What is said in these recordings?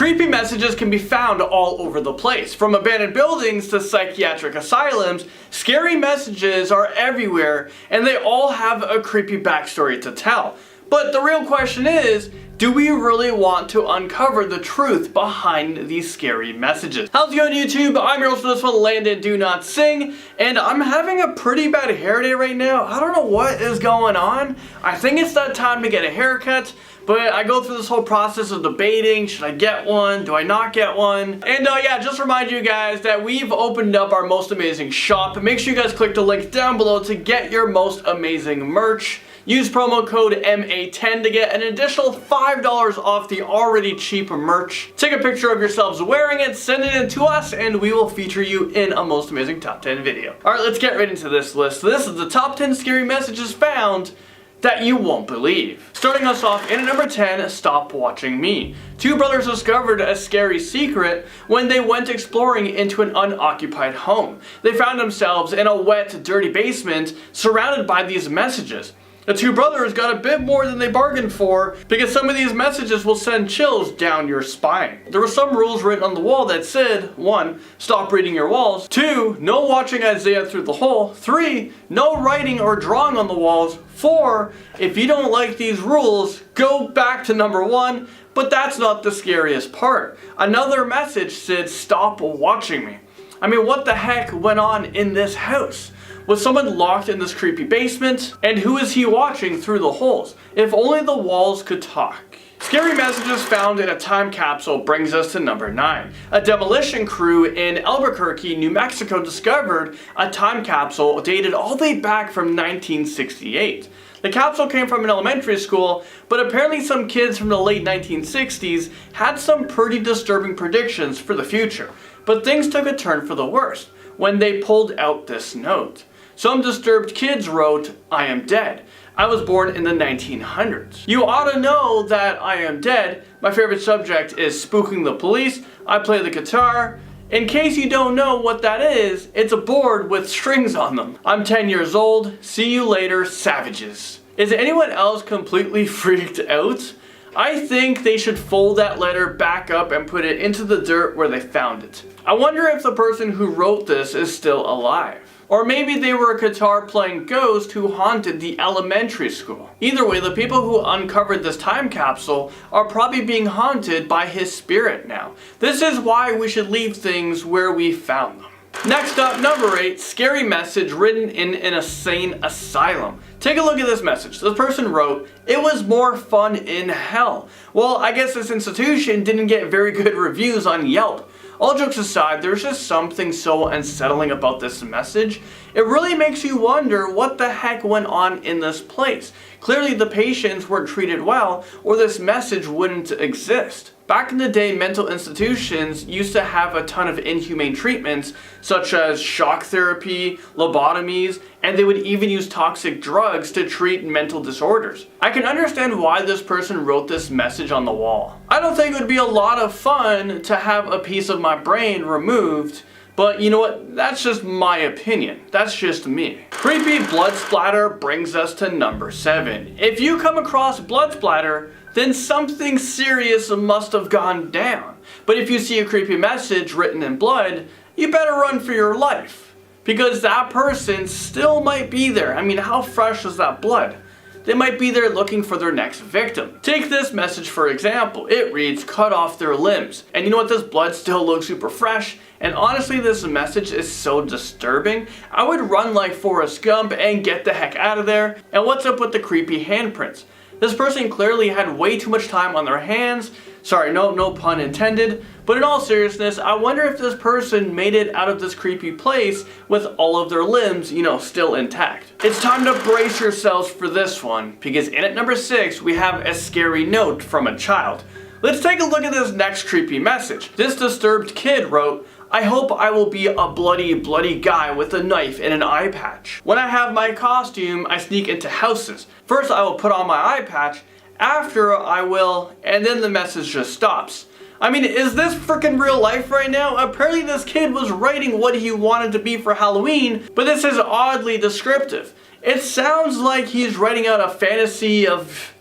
Creepy messages can be found all over the place. From abandoned buildings to psychiatric asylums, scary messages are everywhere and they all have a creepy backstory to tell. But the real question is, do we really want to uncover the truth behind these scary messages? How's it going, YouTube? I'm your host for this one, Landon Do Not Sing, and I'm having a pretty bad hair day right now. I don't know what is going on. I think it's that time to get a haircut, but I go through this whole process of debating, should I get one, do I not get one? And yeah, just remind you guys that we've opened up our Most Amazing shop. Make sure you guys click the link down below to get your most amazing merch. Use promo code MA10 to get an additional $5 off the already cheap merch. Take a picture of yourselves wearing it, send it in to us, and we will feature you in a Most Amazing Top 10 video. Alright, let's get right into this list. This is the top 10 scary messages found that you won't believe. Starting us off in at number 10, Stop Watching Me. Two brothers discovered a scary secret when they went exploring into an unoccupied home. They found themselves in a wet, dirty basement surrounded by these messages. The two brothers got a bit more than they bargained for because some of these messages will send chills down your spine. There were some rules written on the wall that said, 1. Stop reading your walls. 2. No watching Isaiah through the hole. 3. No writing or drawing on the walls. 4. If you don't like these rules, go back to number 1. But that's not the scariest part. Another message said, stop watching me. I mean, what the heck went on in this house? Was someone locked in this creepy basement? And who is he watching through the holes? If only the walls could talk. Scary messages found in a time capsule brings us to number 9. A demolition crew in Albuquerque, New Mexico discovered a time capsule dated all the way back from 1968. The capsule came from an elementary school, but apparently some kids from the late 1960s had some pretty disturbing predictions for the future. But things took a turn for the worst when they pulled out this note. Some disturbed kids wrote, I am dead. I was born in the 1900s. You ought to know that I am dead. My favorite subject is spooking the police. I play the guitar. In case you don't know what that is, it's a board with strings on them. I'm 10 years old. See you later, savages. Is anyone else completely freaked out? I think they should fold that letter back up and put it into the dirt where they found it. I wonder if the person who wrote this is still alive. Or maybe they were a guitar-playing ghost who haunted the elementary school. Either way, the people who uncovered this time capsule are probably being haunted by his spirit now. This is why we should leave things where we found them. Next up, number 8, scary message written in an insane asylum. Take a look at this message. This person wrote, it was more fun in hell. Well, I guess this institution didn't get very good reviews on Yelp. All jokes aside, there's just something so unsettling about this message. It really makes you wonder what the heck went on in this place. Clearly the patients weren't treated well, or this message wouldn't exist. Back in the day, mental institutions used to have a ton of inhumane treatments, such as shock therapy, lobotomies, and they would even use toxic drugs to treat mental disorders. I can understand why this person wrote this message on the wall. I don't think it would be a lot of fun to have a piece of my brain removed, but you know what? That's just my opinion. That's just me. Creepy blood splatter brings us to number 7. If you come across blood splatter, then something serious must have gone down. But if you see a creepy message written in blood, you better run for your life, because that person still might be there. I mean, how fresh is that blood? They might be there looking for their next victim. Take this message for example. It reads, cut off their limbs. And you know what? This blood still looks super fresh. And honestly, this message is so disturbing. I would run like Forrest Gump and get the heck out of there. And what's up with the creepy handprints? This person clearly had way too much time on their hands. Sorry, no pun intended. But in all seriousness, I wonder if this person made it out of this creepy place with all of their limbs, still intact. It's time to brace yourselves for this one, because in at number 6, we have a scary note from a child. Let's take a look at this next creepy message. This disturbed kid wrote, I hope I will be a bloody guy with a knife and an eye patch. When I have my costume, I sneak into houses. First I will put on my eye patch, after I will, and then the message just stops. I mean, is this freaking real life right now? Apparently this kid was writing what he wanted to be for Halloween, but this is oddly descriptive. It sounds like he's writing out a fantasy of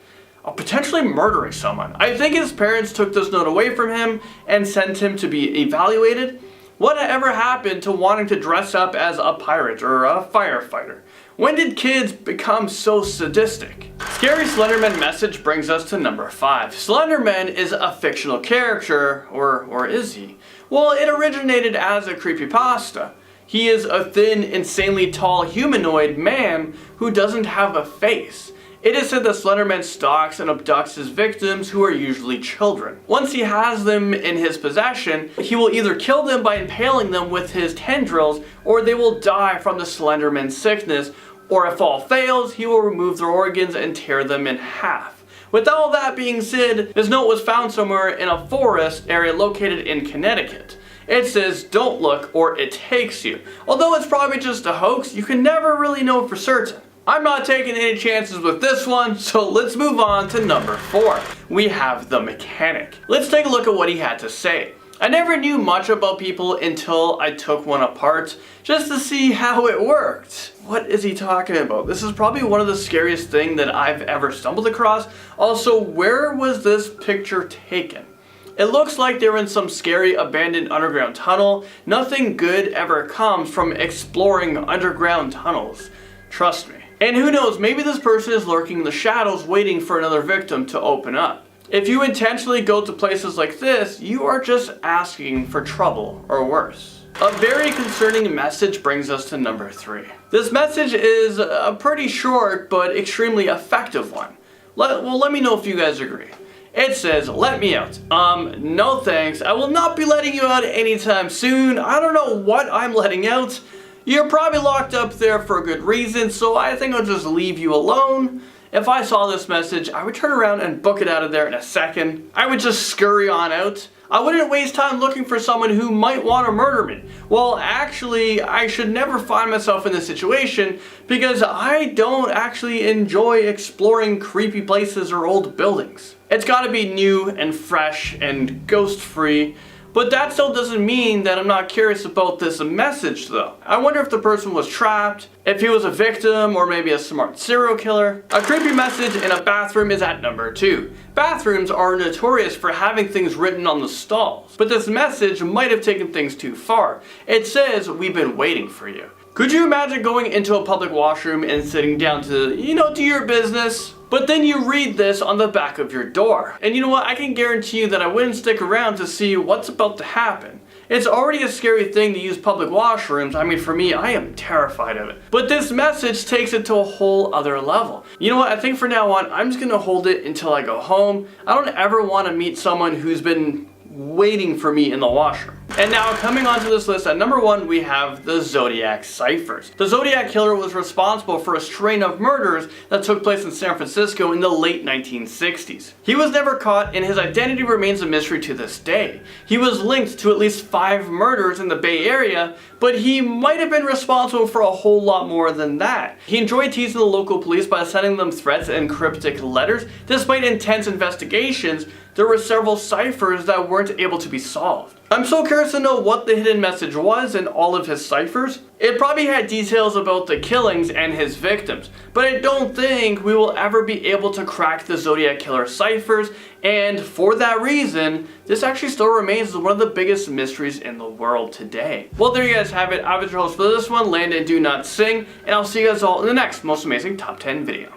potentially murdering someone. I think his parents took this note away from him and sent him to be evaluated. Whatever happened to wanting to dress up as a pirate or a firefighter? When did kids become so sadistic? Scary Slenderman message brings us to number 5. Slenderman is a fictional character, or is he? Well, it originated as a creepypasta. He is a thin, insanely tall humanoid man who doesn't have a face. It is said that Slenderman stalks and abducts his victims, who are usually children. Once he has them in his possession, he will either kill them by impaling them with his tendrils, or they will die from the Slenderman sickness, or if all fails, he will remove their organs and tear them in half. With all that being said, this note was found somewhere in a forest area located in Connecticut. It says, "Don't look or it takes you." Although it's probably just a hoax, you can never really know for certain. I'm not taking any chances with this one, so let's move on to number 4. We have the mechanic. Let's take a look at what he had to say. I never knew much about people until I took one apart, just to see how it worked. What is he talking about? This is probably one of the scariest things that I've ever stumbled across. Also, where was this picture taken? It looks like they're in some scary abandoned underground tunnel. Nothing good ever comes from exploring underground tunnels. Trust me. And who knows, maybe this person is lurking in the shadows waiting for another victim to open up. If you intentionally go to places like this, you are just asking for trouble, or worse. A very concerning message brings us to number 3. This message is a pretty short but extremely effective one. Let me know if you guys agree. It says, "Let me out. No thanks. I will not be letting you out anytime soon. I don't know what I'm letting out. You're probably locked up there for a good reason, so I think I'll just leave you alone." If I saw this message, I would turn around and book it out of there in a second. I would just scurry on out. I wouldn't waste time looking for someone who might want to murder me. Well, actually, I should never find myself in this situation because I don't actually enjoy exploring creepy places or old buildings. It's gotta be new and fresh and ghost-free. But that still doesn't mean that I'm not curious about this message though. I wonder if the person was trapped, if he was a victim, or maybe a smart serial killer. A creepy message in a bathroom is at number 2. Bathrooms are notorious for having things written on the stalls, but this message might have taken things too far. It says, "We've been waiting for you." Could you imagine going into a public washroom and sitting down to, do your business? But then you read this on the back of your door. And you know what? I can guarantee you that I wouldn't stick around to see what's about to happen. It's already a scary thing to use public washrooms. I mean, for me, I am terrified of it. But this message takes it to a whole other level. You know what? I think for now on, I'm just gonna hold it until I go home. I don't ever want to meet someone who's been waiting for me in the washroom. And now coming onto this list at number 1, we have the Zodiac ciphers. The Zodiac killer was responsible for a string of murders that took place in San Francisco in the late 1960s. He was never caught and his identity remains a mystery to this day. He was linked to at least 5 murders in the Bay Area, but he might have been responsible for a whole lot more than that. He enjoyed teasing the local police by sending them threats and cryptic letters. Despite intense investigations, there were several ciphers that weren't able to be solved. I'm so curious to know what the hidden message was in all of his ciphers. It probably had details about the killings and his victims, but I don't think we will ever be able to crack the Zodiac Killer ciphers, and for that reason, this actually still remains one of the biggest mysteries in the world today. Well, there you guys have it. I was your host for this one, Land and Do Not Sing, and I'll see you guys all in the next most amazing top 10 video.